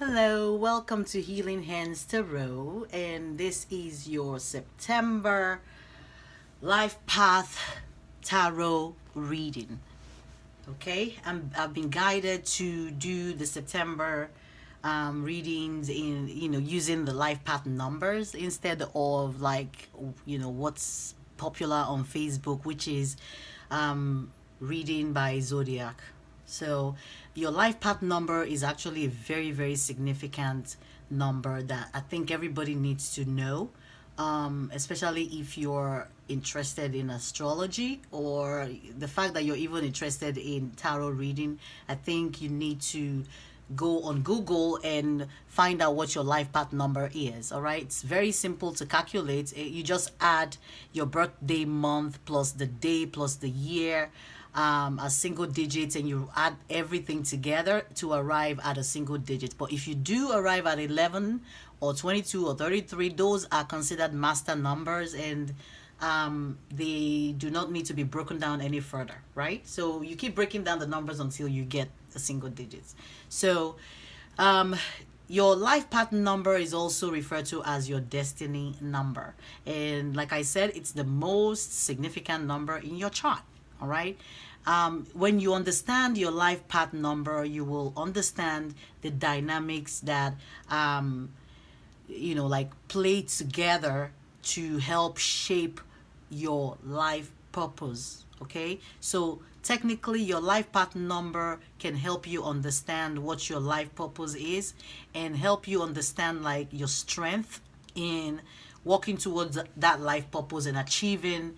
Hello, welcome to Healing Hands Tarot, and this is your September Life Path Tarot reading. Okay, I've been guided to do the September readings in using the life path numbers instead of what's popular on Facebook, which is reading by zodiac. So your life path number is actually a very, very significant number that I think everybody needs to know, especially if you're interested in astrology or the fact that you're even interested in tarot reading. I think you need to go on Google and find out what your life path number is. All right, it's very simple to calculate. You just add your birthday month plus the day plus the year, a single digit, and you add everything together to arrive at a single digit. But if you do arrive at 11 or 22 or 33, those are considered master numbers, and they do not need to be broken down any further, right? So you keep breaking down the numbers until you get a single digits. So your life path number is also referred to as your destiny number, and like I said, it's the most significant number in your chart. All right. When you understand your life path number, you will understand the dynamics that play together to help shape your life purpose. Okay, so technically your life path number can help you understand what your life purpose is and help you understand like your strength in working towards that life purpose and achieving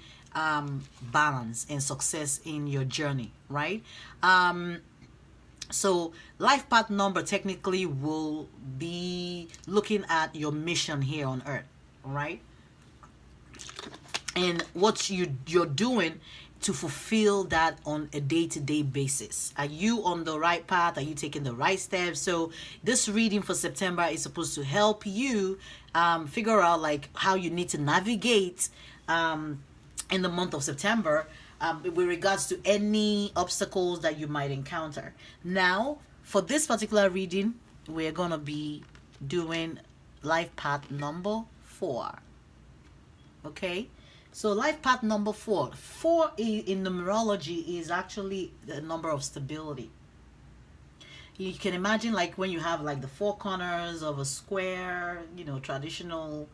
balance and success in your journey, right? So life path number technically will be looking at your mission here on earth, all right? And what you're doing to fulfill that on a day-to-day basis. Are you on the right path? Are you taking the right steps? So this reading for September is supposed to help you figure out like how you need to navigate in the month of September with regards to any obstacles that you might encounter. Now, for this particular reading, we're going to be doing life path number 4. Okay? So life path number 4. 4 in numerology is actually the number of stability. You can imagine like when you have like the 4 corners of a square, traditional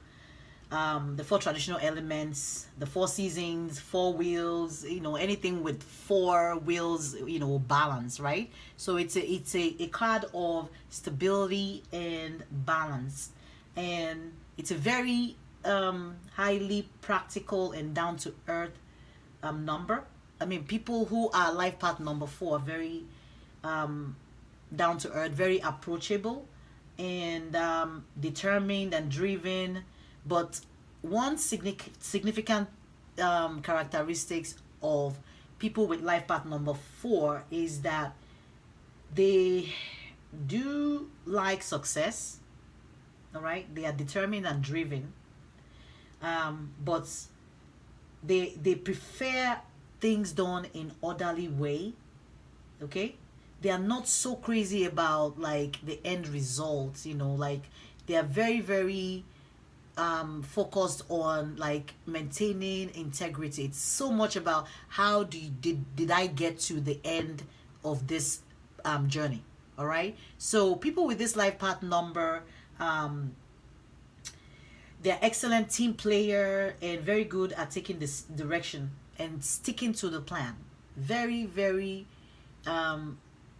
the 4 traditional elements, the 4 seasons, 4 wheels, anything with 4 wheels, balance, right? So it's a card of stability and balance, and it's a very highly practical and down to earth number. I mean, people who are life path number 4 are very down to earth, very approachable, and determined and driven. But one significant characteristics of people with life path number 4 is that they do like success. All right, they are determined and driven, but they prefer things done in orderly way. Okay, they are not so crazy about like the end results. Like they are very, very focused on like maintaining integrity. It's so much about how did I get to the end of this journey. All right, so people with this life path number, they're excellent team player and very good at taking this direction and sticking to the plan. Very, very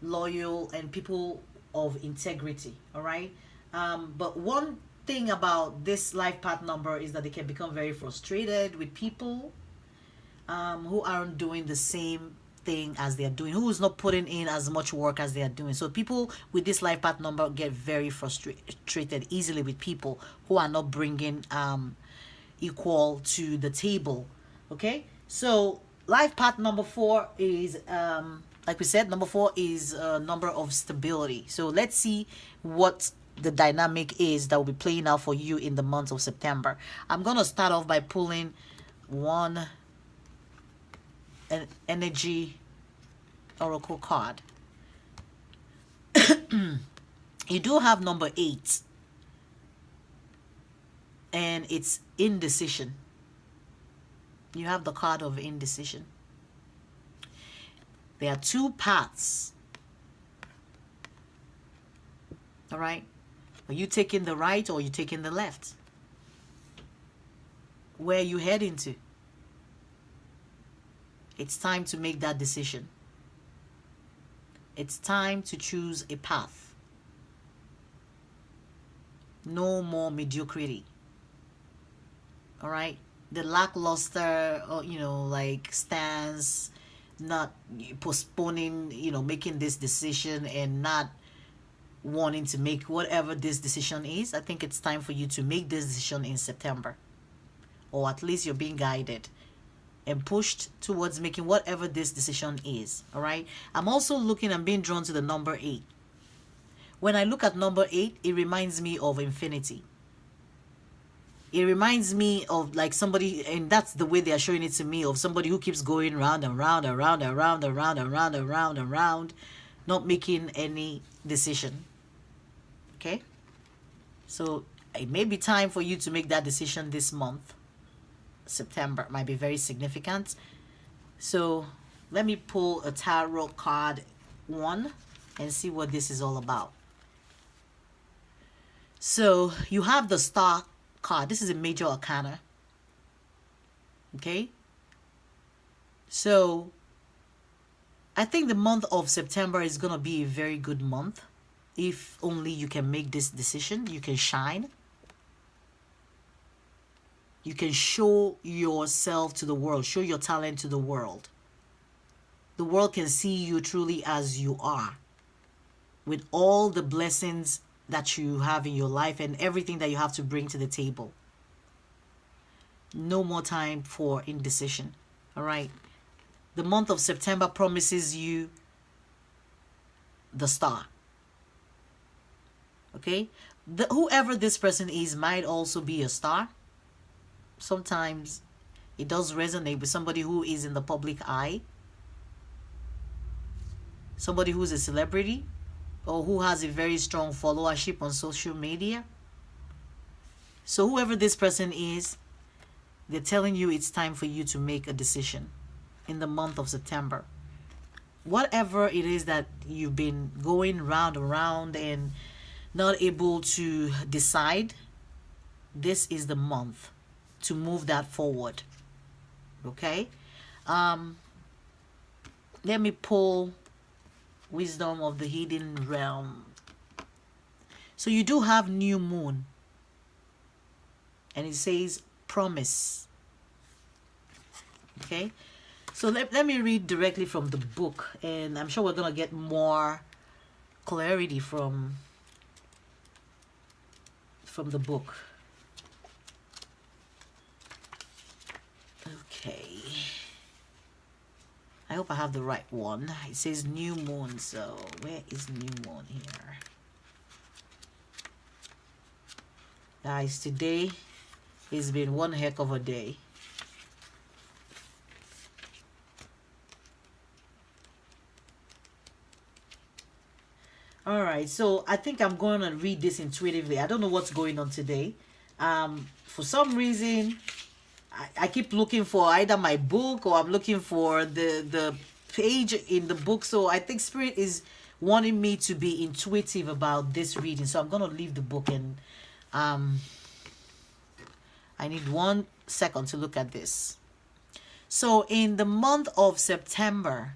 loyal and people of integrity. All right, but one thing about this life path number is that they can become very frustrated with people who aren't doing the same thing as they are doing, who is not putting in as much work as they are doing. So people with this life path number get very frustrated easily with people who are not bringing equal to the table. Okay, so life path number 4 is like we said, number 4 is a number of stability. So let's see what the dynamic is that will be playing out for you in the month of September. I'm going to start off by pulling one energy oracle card. You do have number 8, and it's indecision. You have the card of indecision. There are 2 paths. All right? Are you taking the right or are you taking the left? Where are you heading to? It's time to make that decision. It's time to choose a path. No more mediocrity. All right? The lackluster, like stance, not postponing, making this decision and not wanting to make whatever this decision is. I think it's time for you to make this decision in September. Or at least you're being guided and pushed towards making whatever this decision is. All right? I'm also looking and being drawn to the number 8. When I look at number 8, it reminds me of infinity. It reminds me of like somebody, and that's the way they are showing it to me, of somebody who keeps going round and round and round and round and round and round and round and round, not making any decision. Okay? So it may be time for you to make that decision this month. September might be very significant. So let me pull a tarot card 1 and see what this is all about. So you have the Star card. This is a major arcana. Okay? So I think the month of September is going to be a very good month. If only you can make this decision, you can shine. You can show yourself to the world, show your talent to the world. The world can see you truly as you are, with all the blessings that you have in your life and everything that you have to bring to the table. No more time for indecision. All right? The month of September promises you the star. Okay? Whoever this person is might also be a star. Sometimes it does resonate with somebody who is in the public eye, somebody who's a celebrity, or who has a very strong followership on social media. So whoever this person is, they're telling you it's time for you to make a decision in the month of September. Whatever it is that you've been going round and round and not able to decide, this is the month to move that forward. Okay? Let me pull Wisdom of the Hidden Realm. So you do have new moon. And it says promise. Okay? So let me read directly from the book. And I'm sure we're going to get more clarity from the book. Okay. I hope I have the right one. It says new moon. So where is new moon here? Guys, today has been one heck of a day. All right, so I think I'm going to read this intuitively. I don't know what's going on today. For some reason, I keep looking for either my book or I'm looking for the page in the book. So I think Spirit is wanting me to be intuitive about this reading. So I'm going to leave the book and I need 1 second to look at this. So in the month of September,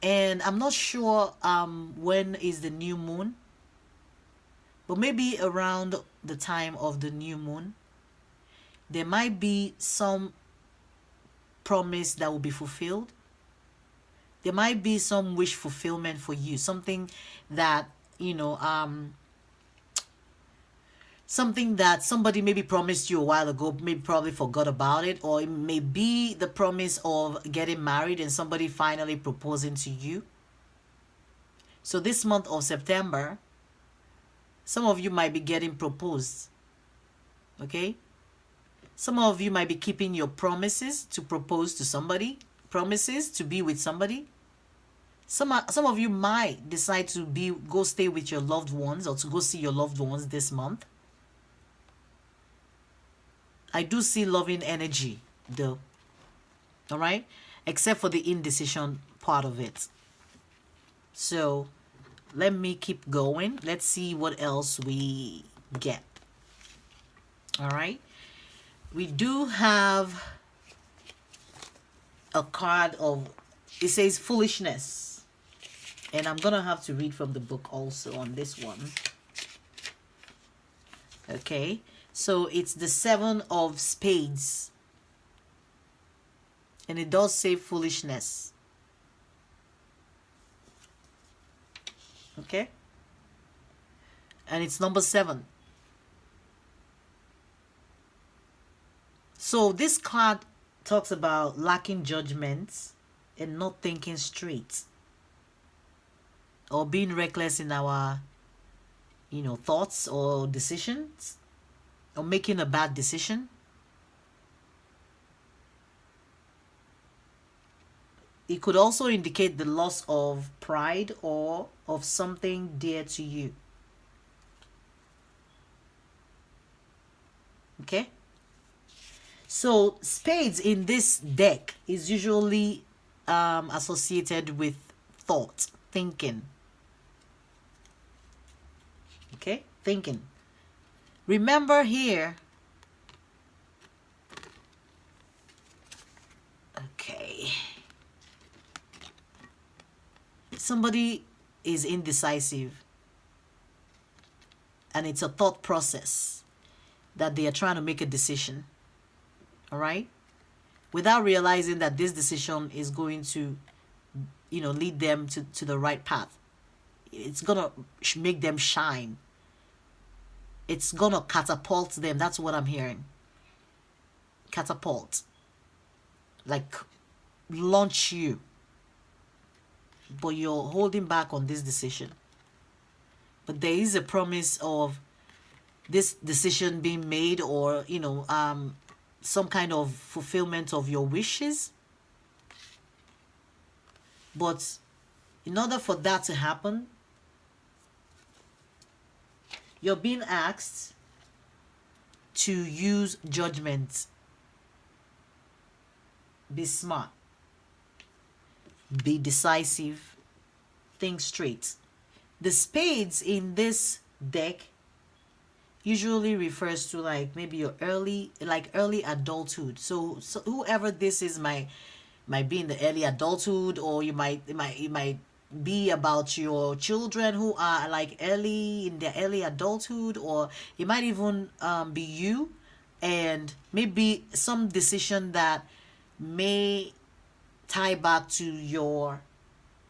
and I'm not sure when is the new moon, but maybe around the time of the new moon, there might be some promise that will be fulfilled. There might be some wish fulfillment for you, something that, something that somebody maybe promised you a while ago, maybe probably forgot about it, or it may be the promise of getting married and somebody finally proposing to you. So this month of September, some of you might be getting proposed. Okay? Some of you might be keeping your promises to propose to somebody, promises to be with somebody. Some of you might decide to go stay with your loved ones or to go see your loved ones this month. I do see loving energy though. All right? Except for the indecision part of it. So let me keep going. Let's see what else we get. All right? We do have a card of, it says foolishness. And I'm going to have to read from the book also on this one. Okay? So it's the 7 of spades. And it does say foolishness. Okay? And it's number 7. So this card talks about lacking judgment and not thinking straight. Or being reckless in our, thoughts or decisions. Or making a bad decision. It could also indicate the loss of pride or of something dear to you. Okay? So spades in this deck is usually associated with thought, thinking. Okay? Thinking. Remember here. Okay. Somebody is indecisive. And it's a thought process that they are trying to make a decision. All right? Without realizing that this decision is going to, lead them to the right path. It's going to make them shine. It's going to catapult them. That's what I'm hearing. Catapult. Like, launch you. But you're holding back on this decision. But there is a promise of this decision being made, or, some kind of fulfillment of your wishes. But in order for that to happen, you're being asked to use judgment. Be smart. Be decisive. Think straight. The spades in this deck usually refers to like maybe your early adulthood. So whoever this is might be in the early adulthood, or it might be about your children who are like in their early adulthood, or it might even be you, and maybe some decision that may tie back to your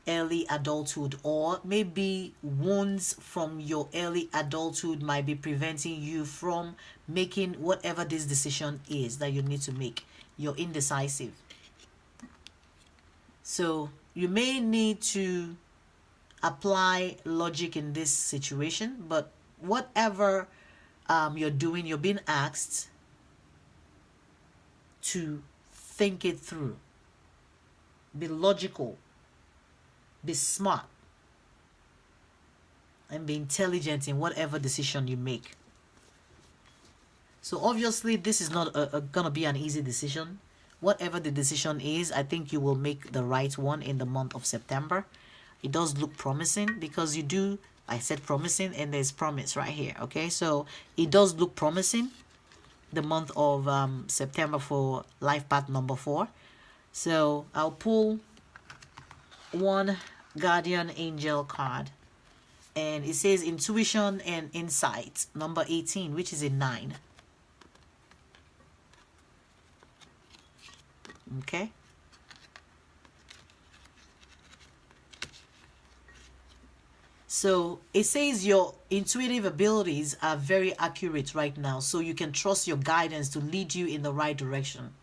early adulthood, or maybe wounds from your early adulthood might be preventing you from making whatever this decision is that you need to make. You're indecisive. So you may need to apply logic in this situation, but whatever you're doing, you're being asked to think it through. Be logical. Be smart. And be intelligent in whatever decision you make. So obviously this is not gonna be an easy decision. Whatever the decision is, I think you will make the right one in the month of September. It does look promising because I said promising, and there's promise right here. Okay, so it does look promising, the month of September, for life path number 4. So I'll pull one guardian angel card, and it says intuition and insight, number 18, which is a 9. Okay, so it says your intuitive abilities are very accurate right now, so you can trust your guidance to lead you in the right direction.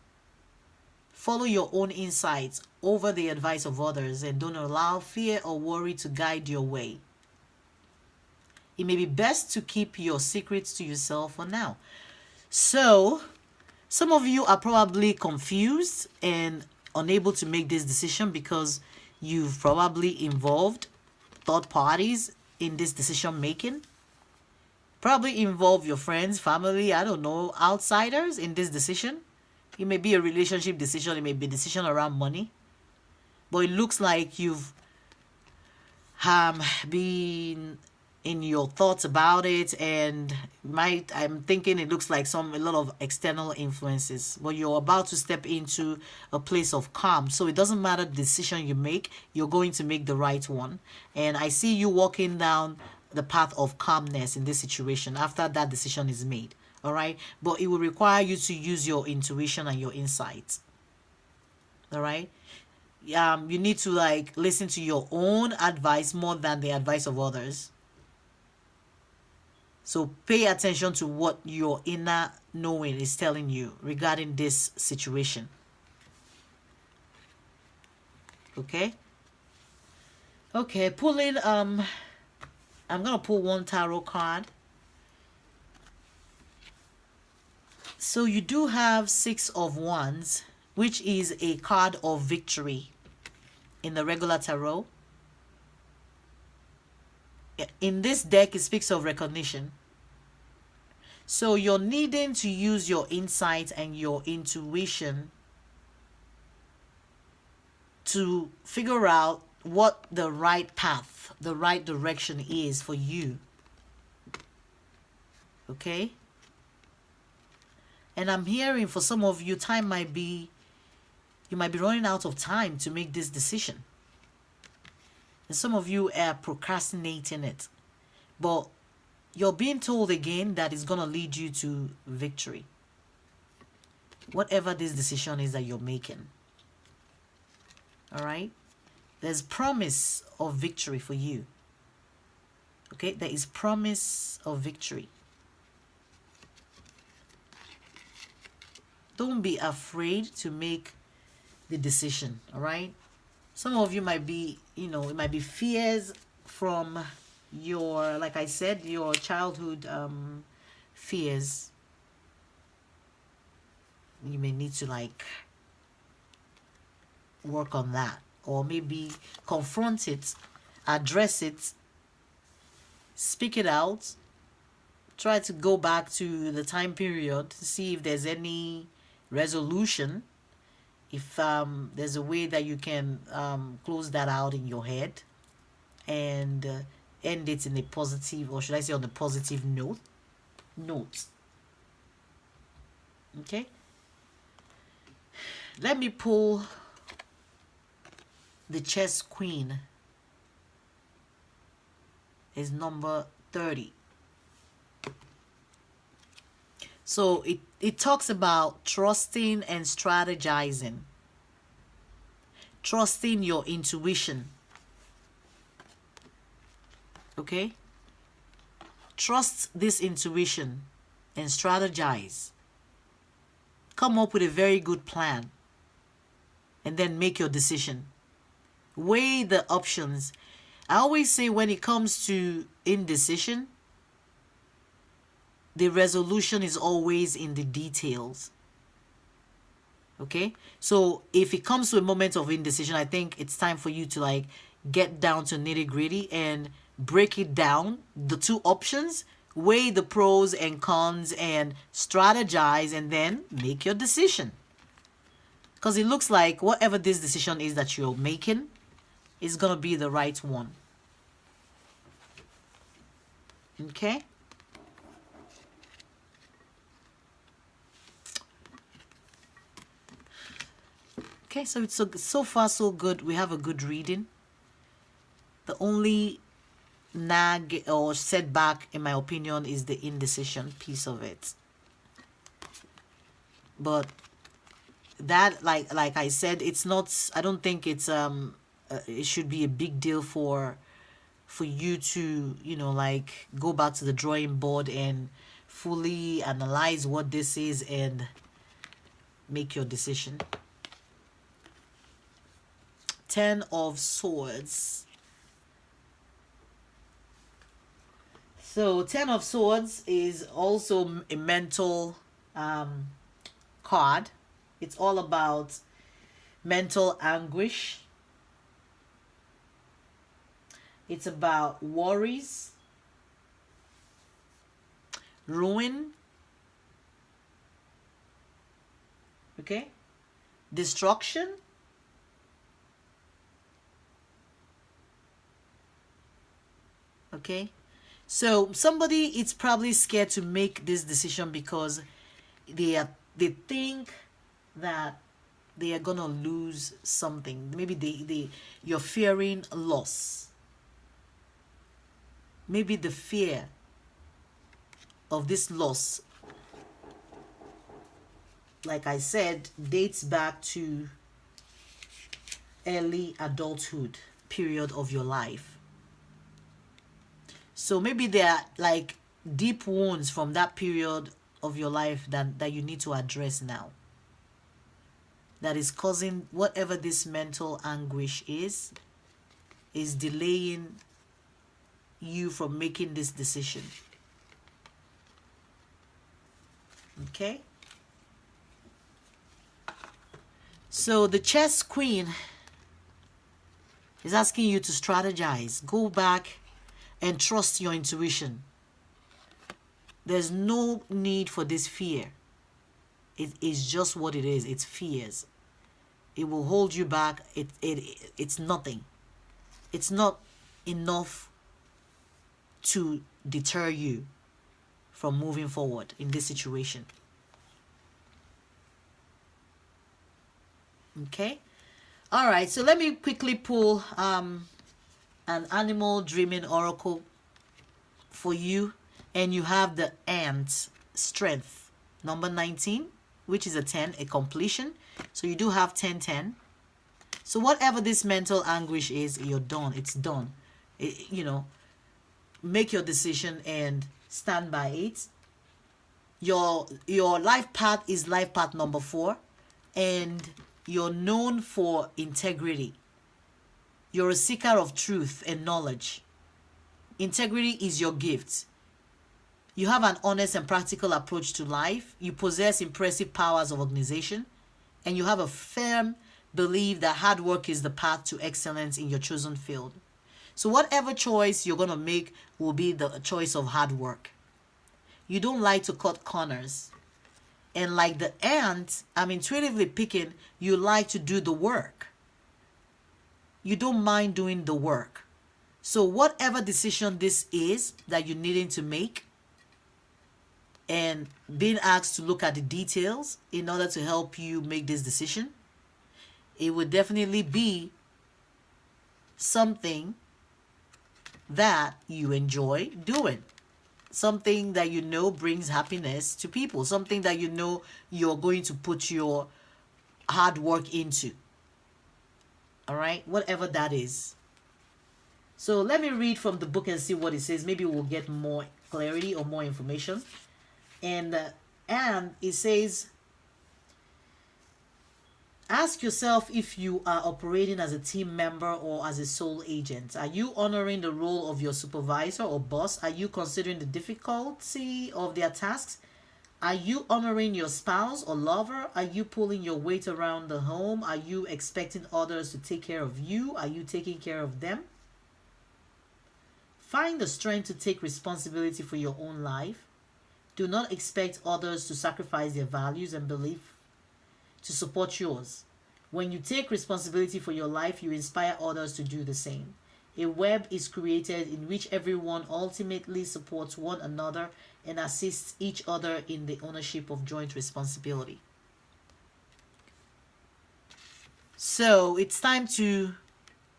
Follow your own insights over the advice of others, and don't allow fear or worry to guide your way. It may be best to keep your secrets to yourself for now. So some of you are probably confused and unable to make this decision because you've probably involved third parties in this decision making. Probably involve your friends, family, I don't know, outsiders in this decision. It may be a relationship decision, it may be a decision around money. But it looks like you've been in your thoughts about it, and I'm thinking it looks like a lot of external influences, but you're about to step into a place of calm. So it doesn't matter the decision you make, you're going to make the right one. And I see you walking down the path of calmness in this situation after that decision is made. All right, but it will require you to use your intuition and your insights. All right, you need to like listen to your own advice more than the advice of others. So pay attention to what your inner knowing is telling you regarding this situation. Okay? Okay, pulling I'm gonna pull one tarot card. So you do have Six of Wands, which is a card of victory in the regular tarot. In this deck, it speaks of recognition. So you're needing to use your insight and your intuition to figure out what the right path, the right direction is for you. Okay? And I'm hearing for some of you, you might be running out of time to make this decision. And some of you are procrastinating it. But you're being told again that it's going to lead you to victory. Whatever this decision is that you're making. All right? There's promise of victory for you. Okay? There is promise of victory. Don't be afraid to make the decision. All right? Some of you might be, it might be fears from your, like I said, your childhood fears. You may need to like work on that, or maybe confront it, address it, speak it out, try to go back to the time period to see if there's any resolution, if there's a way that you can close that out in your head and end it in a positive, or should I say on a positive note. Okay, let me pull the chess queen. Is number 30. So it talks about trusting and strategizing. Trusting your intuition. Okay? Trust this intuition and strategize. Come up with a very good plan. And then make your decision. Weigh the options. I always say when it comes to indecision, the resolution is always in the details. Okay? So if it comes to a moment of indecision, I think it's time for you to like get down to nitty-gritty and break it down, the two options, weigh the pros and cons and strategize, and then make your decision. Because it looks like whatever this decision is that you're making is going to be the right one. Okay? Okay, so it's so far so good. We have a good reading. The only nag or setback, in my opinion, is the indecision piece of it. But that, like I said, it's not. I don't think it's it should be a big deal for you to like go back to the drawing board and fully analyze what this is and make your decision. 10 of Swords. So 10 of Swords is also a mental card. It's all about mental anguish. It's about worries, ruin, okay, destruction, okay. So somebody is probably scared to make this decision because they think that they are gonna lose something. Maybe you're fearing loss. Maybe the fear of this loss, like I said, dates back to early adulthood period of your life. So maybe there are like deep wounds from that period of your life that you need to address now, that is causing whatever this mental anguish is delaying you from making this decision. Okay, so the chess queen is asking you to strategize, go back and trust your intuition. There's no need for this fear. It is just what it is. It's fears. It will hold you back. It's nothing. It's not enough to deter you from moving forward in this situation. Okay. All right. So let me quickly pull an animal dreaming oracle for you, and you have the ant strength number 19, which is a 10, a completion. So you do have 10. So whatever this mental anguish is, you're done. It's done. Make your decision and stand by it. Your life path is life path number 4, and you're known for integrity. You're a seeker of truth and knowledge. Integrity is your gift. You have an honest and practical approach to life. You possess impressive powers of organization, and you have a firm belief that hard work is the path to excellence in your chosen field. So whatever choice you're going to make will be the choice of hard work. You don't like to cut corners. And like the ant, I'm intuitively picking, you like to do the work. You don't mind doing the work. So whatever decision this is that you're needing to make and being asked to look at the details in order to help you make this decision, it would definitely be something that you enjoy doing. Something that you know brings happiness to people. Something that you know you're going to put your hard work into. All right? Whatever that is. So let me read from the book and see what it says. Maybe we'll get more clarity or more information. And it says, ask yourself if you are operating as a team member or as a sole agent. Are you honoring the role of your supervisor or boss? Are you considering the difficulty of their tasks? Are you honoring your spouse or lover? Are you pulling your weight around the home? Are you expecting others to take care of you? Are you taking care of them? Find the strength to take responsibility for your own life. Do not expect others to sacrifice their values and beliefs to support yours. When you take responsibility for your life, you inspire others to do the same. A web is created in which everyone ultimately supports one another and assists each other in the ownership of joint responsibility. So it's time to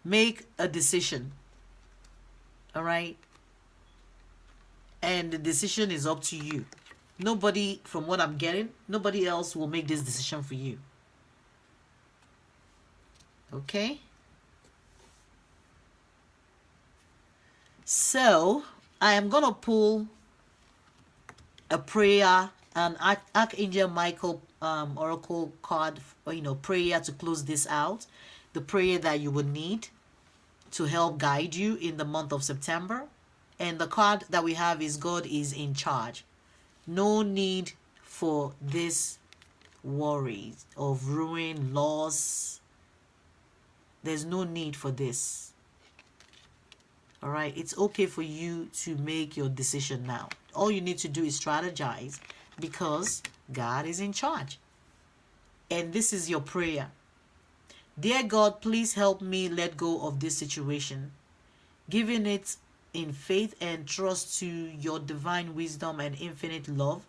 make a decision. All right? And the decision is up to you. Nobody, from what I'm getting, nobody else will make this decision for you. Okay? So, I am going to pull a prayer, an Archangel Michael oracle card, prayer to close this out. The prayer that you would need to help guide you in the month of September. And the card that we have is God is in charge. No need for this worry of ruin, loss. There's no need for this. All right, it's okay for you to make your decision now. All you need to do is strategize because God is in charge. And this is your prayer. Dear God, please help me let go of this situation, giving it in faith and trust to your divine wisdom and infinite love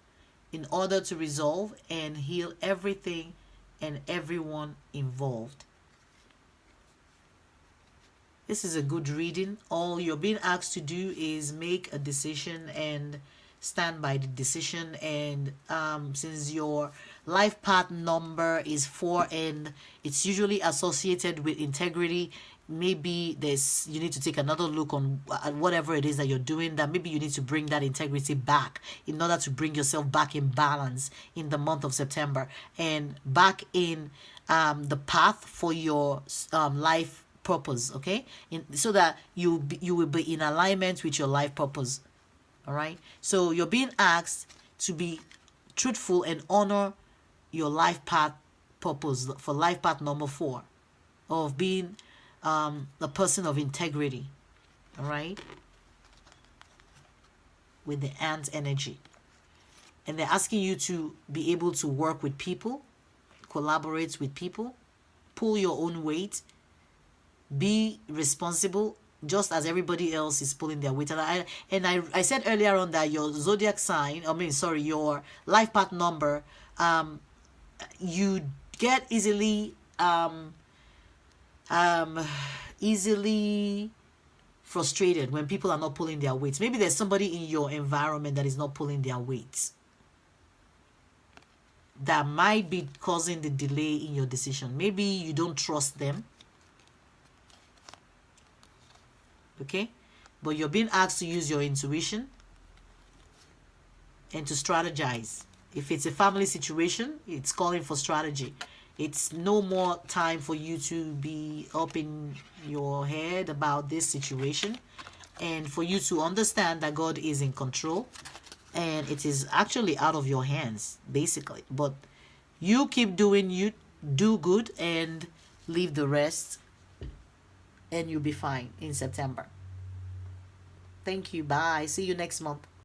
in order to resolve and heal everything and everyone involved. This is a good reading. All you're being asked to do is make a decision and stand by the decision. And since your life path number is 4 and it's usually associated with integrity, maybe you need to take another look on whatever it is that you're doing, that maybe you need to bring that integrity back in order to bring yourself back in balance in the month of September and back in the path for your life purpose, okay, so that you will be in alignment with your life purpose. All right, so you're being asked to be truthful and honor your life path purpose for life path number 4 of being a person of integrity. All right, with the ant energy, and they're asking you to be able to work with people, collaborate with people, pull your own weight, be responsible just as everybody else is pulling their weight. And I said earlier on that your zodiac sign, your life path number, you get easily frustrated when people are not pulling their weights. Maybe there's somebody in your environment that is not pulling their weights, that might be causing the delay in your decision. Maybe you don't trust them. Okay, but you're being asked to use your intuition and to strategize. If it's a family situation, it's calling for strategy. It's no more time for you to be up in your head about this situation, and for you to understand that God is in control and it is actually out of your hands basically. But you keep doing, you do good and leave the rest, and you'll be fine in September. Thank you. Bye. See you next month.